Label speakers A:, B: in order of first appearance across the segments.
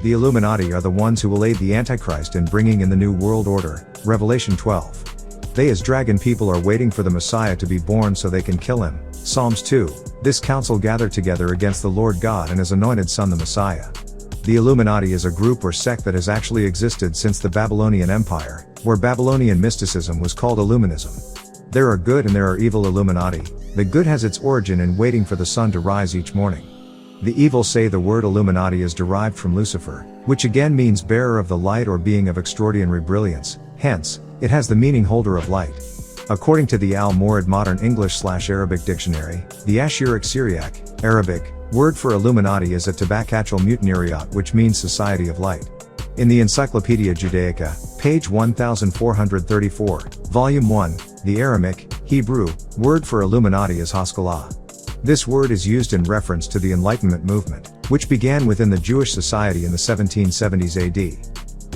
A: The Illuminati are the ones who will aid the Antichrist in bringing in the New World Order, Revelation 12. They as dragon people are waiting for the Messiah to be born so they can kill him, Psalms 2. This council gathered together against the Lord God and his anointed son the Messiah. The Illuminati is a group or sect that has actually existed since the Babylonian Empire, where Babylonian mysticism was called Illuminism. There are good and there are evil Illuminati. The good has its origin in waiting for the sun to rise each morning. The evil say the word Illuminati is derived from Lucifer, which again means bearer of the light or being of extraordinary brilliance, hence, it has the meaning holder of light. According to the Al-Murid Modern English/Arabic Dictionary, the Ashuric Syriac, Arabic, word for Illuminati is a Tabakatral Mutaniriat, which means Society of Light. In the Encyclopedia Judaica, page 1434, volume 1, the Aramaic, Hebrew, word for Illuminati is Haskalah. This word is used in reference to the Enlightenment movement, which began within the Jewish society in the 1770s AD.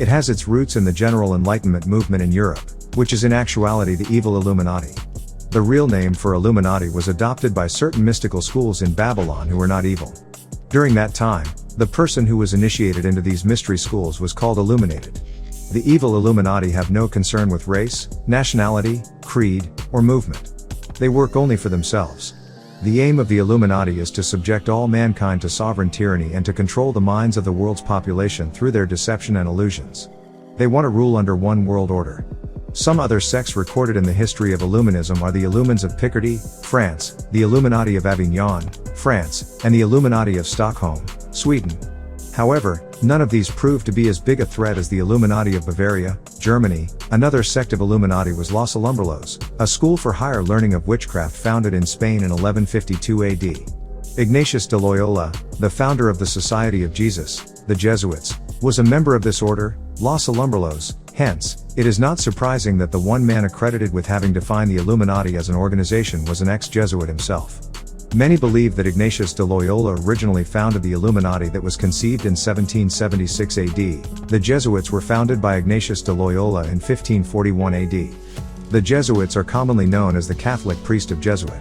A: It has its roots in the general Enlightenment movement in Europe, which is in actuality the evil Illuminati. The real name for Illuminati was adopted by certain mystical schools in Babylon who were not evil. During that time, the person who was initiated into these mystery schools was called illuminated. The evil Illuminati have no concern with race, nationality, creed, or movement. They work only for themselves. The aim of the Illuminati is to subject all mankind to sovereign tyranny and to control the minds of the world's population through their deception and illusions. They want to rule under one world order. Some other sects recorded in the history of Illuminism are the Illumines of Picardy, France, the Illuminati of Avignon, France, and the Illuminati of Stockholm, Sweden. However, none of these proved to be as big a threat as the Illuminati of Bavaria, Germany. Another sect of Illuminati was Los Alumbrados, a school for higher learning of witchcraft founded in Spain in 1152 AD. Ignatius de Loyola, the founder of the Society of Jesus, the Jesuits, was a member of this order, Los Alumbrados. Hence, it is not surprising that the one man accredited with having defined the Illuminati as an organization was an ex-Jesuit himself. Many believe that Ignatius de Loyola originally founded the Illuminati that was conceived in 1776 AD. The Jesuits were founded by Ignatius de Loyola in 1541 AD. The Jesuits are commonly known as the Catholic priest of Jesuit.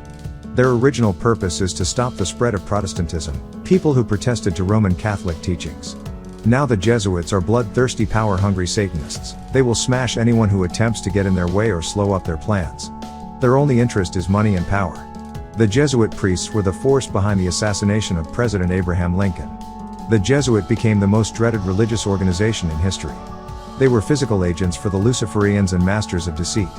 A: Their original purpose is to stop the spread of Protestantism, people who protested to Roman Catholic teachings. Now the Jesuits are bloodthirsty power-hungry Satanists. They will smash anyone who attempts to get in their way or slow up their plans. Their only interest is money and power. The Jesuit priests were the force behind the assassination of President Abraham Lincoln. The Jesuit became the most dreaded religious organization in history. They were physical agents for the Luciferians and masters of deceit.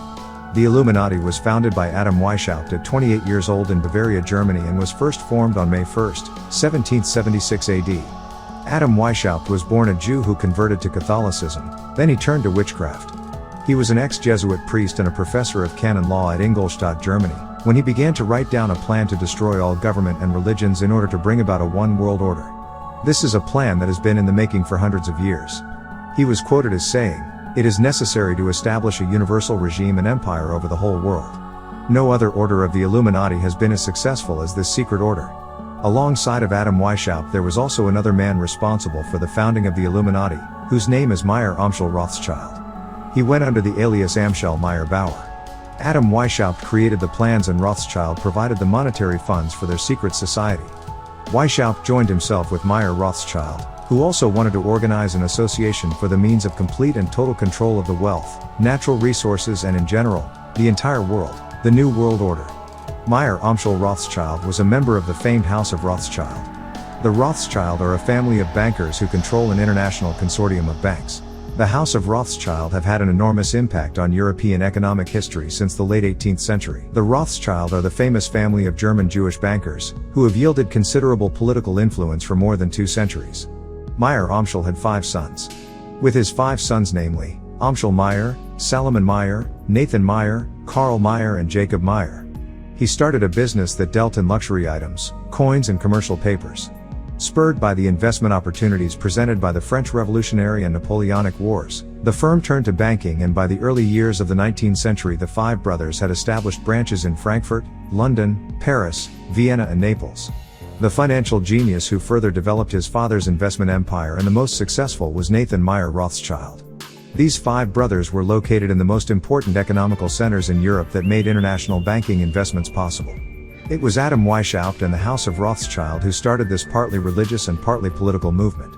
A: The Illuminati was founded by Adam Weishaupt at 28 years old in Bavaria, Germany, and was first formed on May 1, 1776 AD. Adam Weishaupt was born a Jew who converted to Catholicism, then he turned to witchcraft. He was an ex-Jesuit priest and a professor of canon law at Ingolstadt, Germany, when he began to write down a plan to destroy all government and religions in order to bring about a one world order. This is a plan that has been in the making for hundreds of years. He was quoted as saying, "It is necessary to establish a universal regime and empire over the whole world. No other order of the Illuminati has been as successful as this secret order." Alongside of Adam Weishaupt there was also another man responsible for the founding of the Illuminati, whose name is Meyer Amschel Rothschild. He went under the alias Amschel Meyer Bauer. Adam Weishaupt created the plans and Rothschild provided the monetary funds for their secret society. Weishaupt joined himself with Meyer Rothschild, who also wanted to organize an association for the means of complete and total control of the wealth, natural resources and in general, the entire world, the New World Order. Meyer Amschel Rothschild was a member of the famed House of Rothschild. The Rothschild are a family of bankers who control an international consortium of banks. The House of Rothschild have had an enormous impact on European economic history since the late 18th century. The Rothschild are the famous family of German Jewish bankers, who have yielded considerable political influence for more than 2 centuries. Meyer Amschel had 5 sons. With his 5 sons namely, Amschel Meyer, Salomon Meyer, Nathan Meyer, Karl Meyer and Jacob Meyer. He started a business that dealt in luxury items, coins and commercial papers. Spurred by the investment opportunities presented by the French Revolutionary and Napoleonic Wars, the firm turned to banking, and by the early years of the 19th century the 5 brothers had established branches in Frankfurt, London, Paris, Vienna and Naples. The financial genius who further developed his father's investment empire and the most successful was Nathan Meyer Rothschild. These 5 brothers were located in the most important economical centers in Europe that made international banking investments possible. It was Adam Weishaupt and the House of Rothschild who started this partly religious and partly political movement.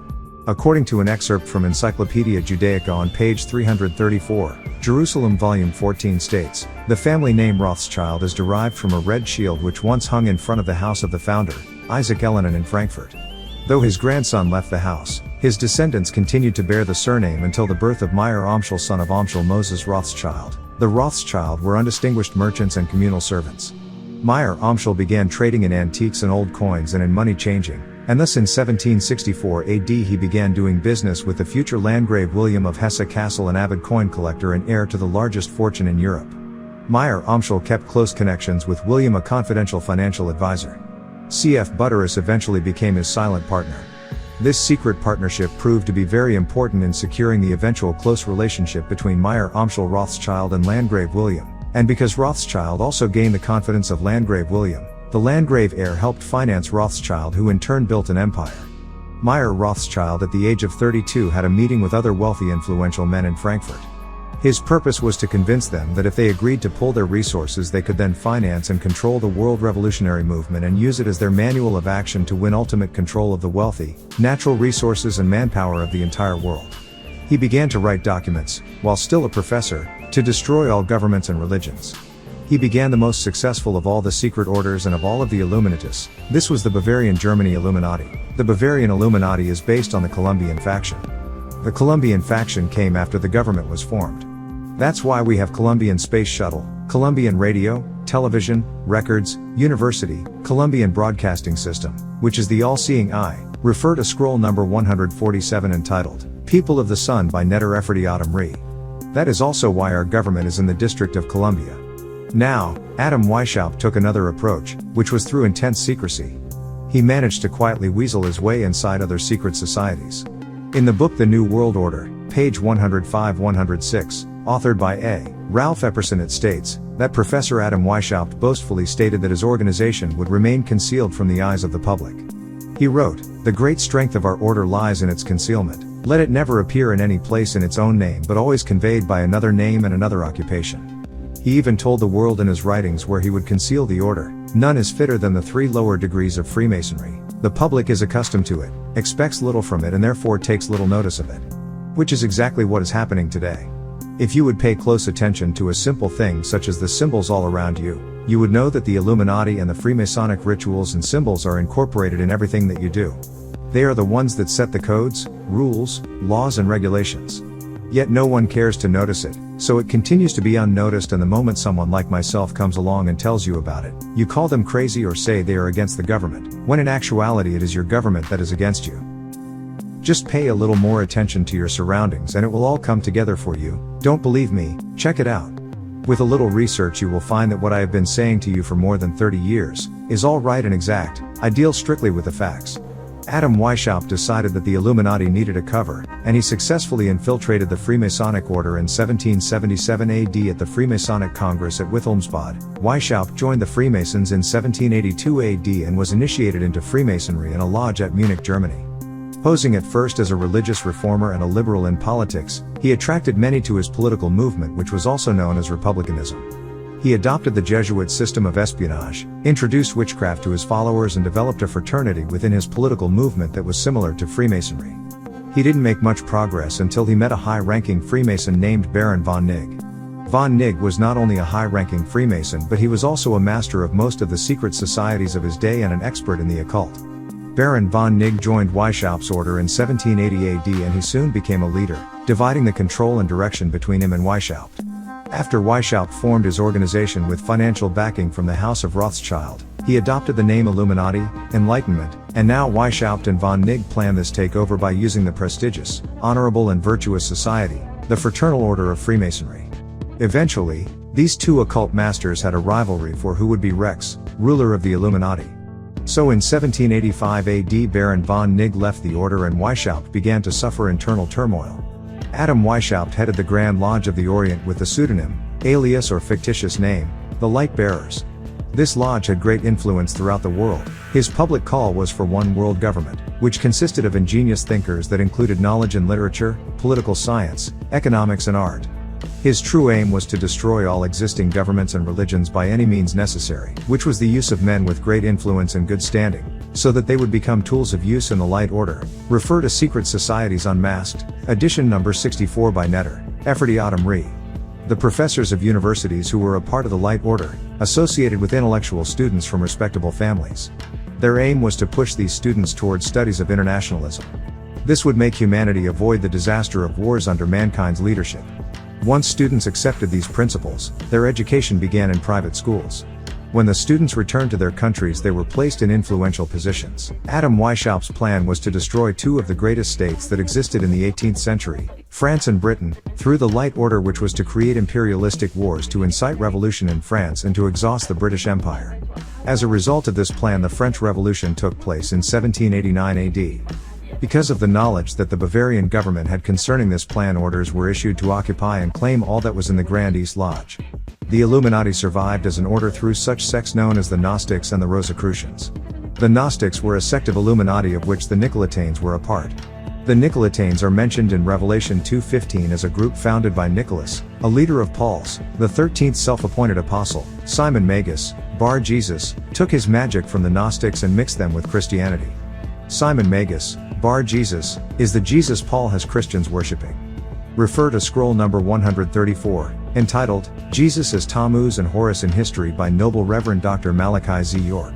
A: According to an excerpt from Encyclopedia Judaica on page 334, Jerusalem Volume 14 states, "The family name Rothschild is derived from a red shield which once hung in front of the house of the founder, Isaac Ellenin in Frankfurt. Though his grandson left the house, his descendants continued to bear the surname until the birth of Meyer Amschel, son of Amschel Moses Rothschild. The Rothschild were undistinguished merchants and communal servants. Meyer Amschel began trading in antiques and old coins and in money changing, and thus in 1764 AD he began doing business with the future Landgrave William of Hesse-Kassel, an avid coin collector and heir to the largest fortune in Europe. Meyer Amschel kept close connections with William, a confidential financial advisor. C.F. Butterus eventually became his silent partner. This secret partnership proved to be very important in securing the eventual close relationship between Meyer Amschel Rothschild and Landgrave William, and because Rothschild also gained the confidence of Landgrave William, the Landgrave heir helped finance Rothschild, who in turn built an empire. Meyer Rothschild at the age of 32 had a meeting with other wealthy influential men in Frankfurt. His purpose was to convince them that if they agreed to pool their resources they could then finance and control the world revolutionary movement and use it as their manual of action to win ultimate control of the wealthy, natural resources and manpower of the entire world. He began to write documents, while still a professor, to destroy all governments and religions. He began the most successful of all the secret orders and of all of the Illuminatists. This was the Bavarian Germany Illuminati. The Bavarian Illuminati is based on the Colombian faction. The Colombian faction came after the government was formed. That's why we have Colombian Space Shuttle, Colombian Radio, Television, Records, University, Colombian Broadcasting System, which is the all-seeing eye. Refer to scroll number 147 entitled, People of the Sun by Netter Efrati Adam Re. That is also why our government is in the District of Columbia. Now, Adam Weishaupt took another approach, which was through intense secrecy. He managed to quietly weasel his way inside other secret societies. In the book The New World Order, page 105-106, authored by A. Ralph Epperson, it states that Professor Adam Weishaupt boastfully stated that his organization would remain concealed from the eyes of the public. He wrote, "The great strength of our order lies in its concealment. Let it never appear in any place in its own name but always conveyed by another name and another occupation." He even told the world in his writings where he would conceal the order, "None is fitter than the 3 lower degrees of Freemasonry. The public is accustomed to it, expects little from it and therefore takes little notice of it." Which is exactly what is happening today. If you would pay close attention to a simple thing such as the symbols all around you, you would know that the Illuminati and the Freemasonic rituals and symbols are incorporated in everything that you do. They are the ones that set the codes, rules, laws and regulations. Yet no one cares to notice it, so it continues to be unnoticed, and the moment someone like myself comes along and tells you about it, you call them crazy or say they are against the government, when in actuality it is your government that is against you. Just pay a little more attention to your surroundings and it will all come together for you. Don't believe me? Check it out. With a little research you will find that what I have been saying to you for more than 30 years, is all right and exact. I deal strictly with the facts. Adam Weishaupt decided that the Illuminati needed a cover, and he successfully infiltrated the Freemasonic order in 1777 AD at the Freemasonic Congress at Wilhelmsbad. Weishaupt joined the Freemasons in 1782 AD and was initiated into Freemasonry in a lodge at Munich, Germany. Posing at first as a religious reformer and a liberal in politics, he attracted many to his political movement, which was also known as Republicanism. He adopted the Jesuit system of espionage, introduced witchcraft to his followers and developed a fraternity within his political movement that was similar to Freemasonry. He didn't make much progress until he met a high-ranking Freemason named Baron von Nigg. Von Nigg was not only a high-ranking Freemason but he was also a master of most of the secret societies of his day and an expert in the occult. Baron von Nigg joined Weishaupt's order in 1780 AD and he soon became a leader, dividing the control and direction between him and Weishaupt. After Weishaupt formed his organization with financial backing from the House of Rothschild, he adopted the name Illuminati, Enlightenment, and now Weishaupt and von Nigg plan this takeover by using the prestigious, honorable and virtuous society, the Fraternal Order of Freemasonry. Eventually, these two occult masters had a rivalry for who would be Rex, ruler of the Illuminati. So in 1785 AD Baron von Nigg left the order and Weishaupt began to suffer internal turmoil. Adam Weishaupt headed the Grand Lodge of the Orient with the pseudonym, alias or fictitious name, the Light Bearers. This lodge had great influence throughout the world. His public call was for one world government, which consisted of ingenious thinkers that included knowledge in literature, political science, economics and art. His true aim was to destroy all existing governments and religions by any means necessary, which was the use of men with great influence and good standing, so that they would become tools of use in the Light Order. Refer to Secret Societies Unmasked, edition number 64 by Netter, Efforty Autumn Re. The professors of universities who were a part of the Light Order, associated with intellectual students from respectable families. Their aim was to push these students towards studies of internationalism. This would make humanity avoid the disaster of wars under mankind's leadership. Once students accepted these principles, their education began in private schools. When the students returned to their countries, they were placed in influential positions. Adam Weishaupt's plan was to destroy two of the greatest states that existed in the 18th century, France and Britain, through the Light Order, which was to create imperialistic wars to incite revolution in France and to exhaust the British Empire. As a result of this plan, the French Revolution took place in 1789 AD. Because of the knowledge that the Bavarian government had concerning this plan, orders were issued to occupy and claim all that was in the Grand East Lodge. The Illuminati survived as an order through such sects known as the Gnostics and the Rosicrucians. The Gnostics were a sect of Illuminati of which the Nicolaitanes were a part. The Nicolaitanes are mentioned in Revelation 2:15 as a group founded by Nicholas, a leader of Paul's, the 13th self-appointed apostle. Simon Magus, Bar Jesus, took his magic from the Gnostics and mixed them with Christianity. Simon Magus, Bar Jesus, is the Jesus Paul has Christians worshipping. Refer to scroll number 134, entitled, Jesus as Tammuz and Horus in History by Noble Reverend Dr. Malachi Z. York.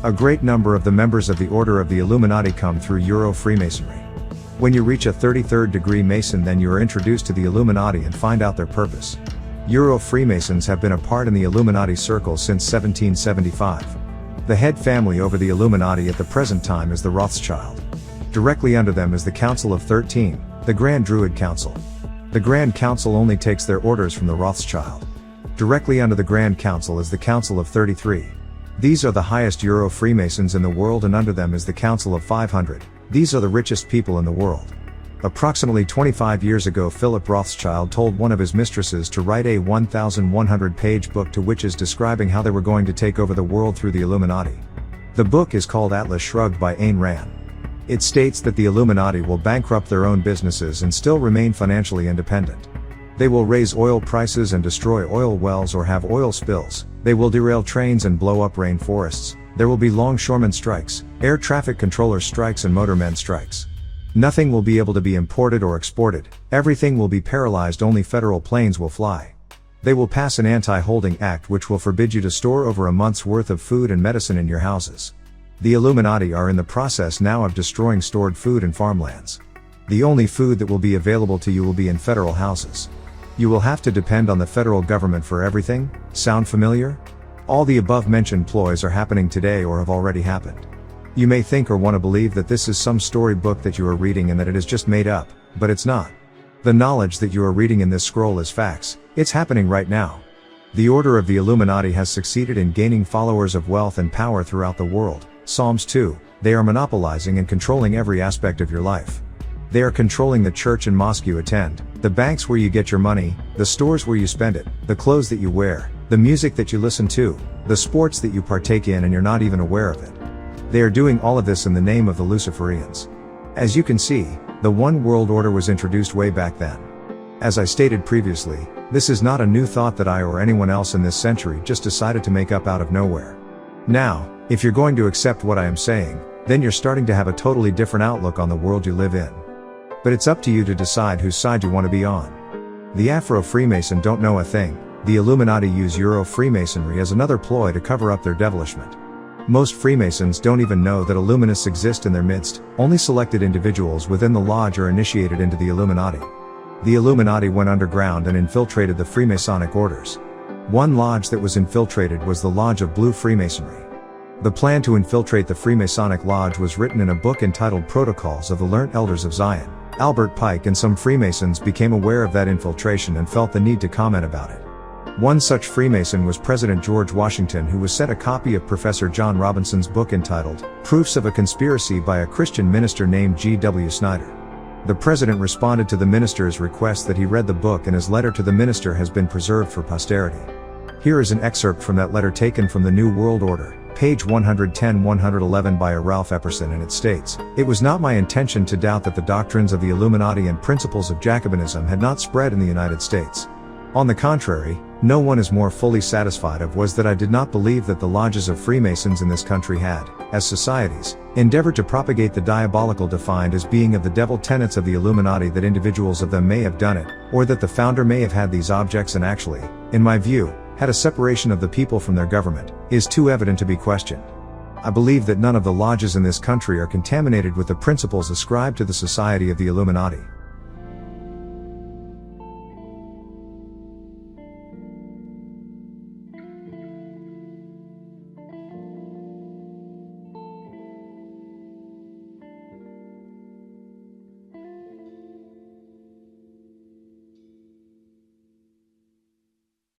A: A great number of the members of the Order of the Illuminati come through Euro-Freemasonry. When you reach a 33rd degree Mason, then you are introduced to the Illuminati and find out their purpose. Euro-Freemasons have been a part in the Illuminati circle since 1775. The head family over the Illuminati at the present time is the Rothschild. Directly under them is the Council of 13, the Grand Druid Council. The Grand Council only takes their orders from the Rothschild. Directly under the Grand Council is the Council of 33. These are the highest Euro-Freemasons in the world, and under them is the Council of 500. These are the richest people in the world. Approximately 25 years ago, Philip Rothschild told one of his mistresses to write a 1,100-page book to witches describing how they were going to take over the world through the Illuminati. The book is called Atlas Shrugged by Ayn Rand. It states that the Illuminati will bankrupt their own businesses and still remain financially independent. They will raise oil prices and destroy oil wells or have oil spills. They will derail trains and blow up rainforests. There will be longshoremen strikes, air traffic controller strikes, and motormen strikes. Nothing will be able to be imported or exported. Everything will be paralyzed. Only federal planes will fly. They will pass an anti-holding act which will forbid you to store over a month's worth of food and medicine in your houses. The Illuminati are in the process now of destroying stored food in farmlands. The only food that will be available to you will be in federal houses. You will have to depend on the federal government for everything. Sound familiar? All the above mentioned ploys are happening today or have already happened. You may think or want to believe that this is some storybook that you are reading and that it is just made up, but it's not. The knowledge that you are reading in this scroll is facts. It's happening right now. The Order of the Illuminati has succeeded in gaining followers of wealth and power throughout the world. Psalms 2, they are monopolizing and controlling every aspect of your life. They are controlling the church and mosque you attend, the banks where you get your money, the stores where you spend it, the clothes that you wear, the music that you listen to, the sports that you partake in, and you're not even aware of it. They are doing all of this in the name of the Luciferians. As you can see, the One World Order was introduced way back then. As I stated previously, this is not a new thought that I or anyone else in this century just decided to make up out of nowhere. Now, if you're going to accept what I am saying, then you're starting to have a totally different outlook on the world you live in. But it's up to you to decide whose side you want to be on. The Afro-Freemason don't know a thing. The Illuminati use Euro-Freemasonry as another ploy to cover up their devilishment. Most Freemasons don't even know that Illuminists exist in their midst. Only selected individuals within the lodge are initiated into the Illuminati. The Illuminati went underground and infiltrated the Freemasonic orders. One lodge that was infiltrated was the Lodge of Blue Freemasonry. The plan to infiltrate the Freemasonic Lodge was written in a book entitled Protocols of the Learned Elders of Zion. Albert Pike and some Freemasons became aware of that infiltration and felt the need to comment about it. One such Freemason was President George Washington, who was sent a copy of Professor John Robinson's book entitled Proofs of a Conspiracy by a Christian Minister named G.W. Snyder. The president responded to the minister's request that he read the book, and his letter to the minister has been preserved for posterity. Here is an excerpt from that letter taken from the New World Order, page 110-111 by a Ralph Epperson, and it states, "It was not my intention to doubt that the doctrines of the Illuminati and principles of Jacobinism had not spread in the United States. On the contrary, no one is more fully satisfied of was that I did not believe that the lodges of Freemasons in this country had, as societies, endeavored to propagate the diabolical defined as being of the devil tenets of the Illuminati, that individuals of them may have done it, or that the founder may have had these objects and actually, in my view, had a separation of the people from their government, is too evident to be questioned. I believe that none of the lodges in this country are contaminated with the principles ascribed to the Society of the Illuminati.